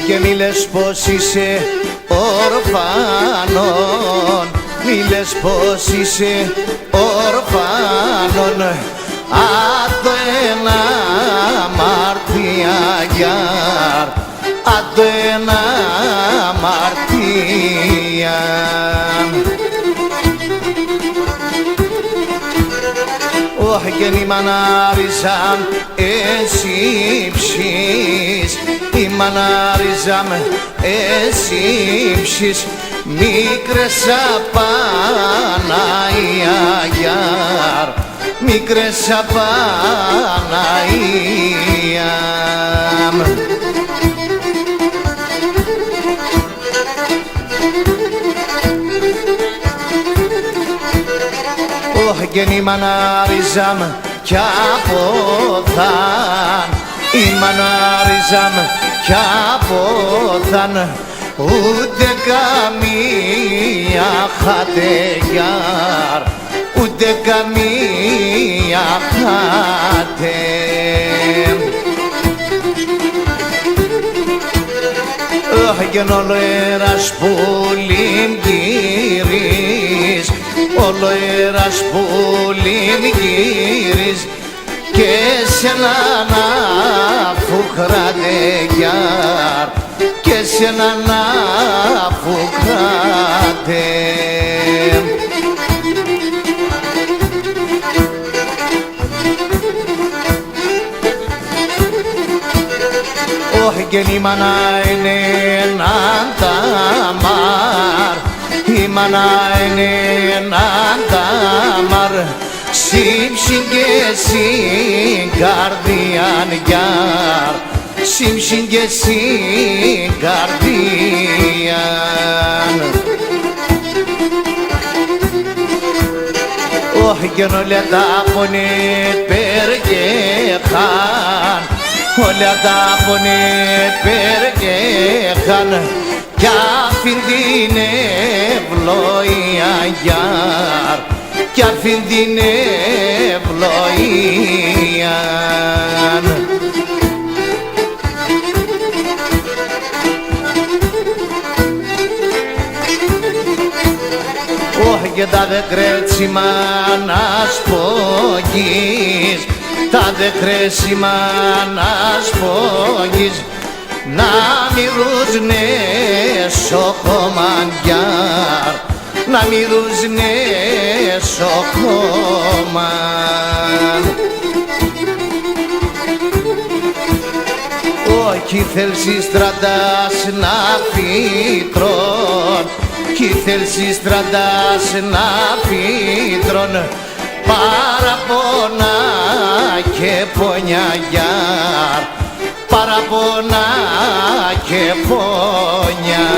Και μη λες πως είσαι ορφάνων, μη λες πως είσαι ορφάνων, άτο ένα αμαρτία γιάρ, άτο ένα αμαρτία. Και μη μανάριζαν εσύ ψεις, η μανάριζαν εσύ ψεις, μικρές απαναία γιάρ, μικρές απαναία. Και η μανάριζαν κι αποθάν, η μανάριζαν κι αποθάν, ούτε καμία χατεγιάρ, ούτε καμία χατε. Και όλο ερασπούλην γυρίζ, όλο ερασπούλην γυρίζ, και σε έναν αφουχράτεγιάρ, και σε έναν αφουχράτε. Και η μάνα είναι έναν ταμάρ, η μάνα είναι έναν ταμάρ, σύμψιν και συγκαρδιάν γιάρ, σύμψιν και συγκαρδιάν. Και όλα τα πονε περγεχάν, όλα τα πονε περγεχάν, κι αφήν την ευλογία γιάρ, κι αφήν την ευλογία. Και τα δε κρέτσιμα να σπογείς, τα δε κρέτσιμα να σπογείς, να μυρούσνε σοχομαντιάρ, να μυρούσνε σοχομάν. Κι θέλσεις στρατάς να φυτρών, κι θέλσεις στρατάς να φυτρών, παραπονά και πονιά γιάρ, παραπονά και πονιά.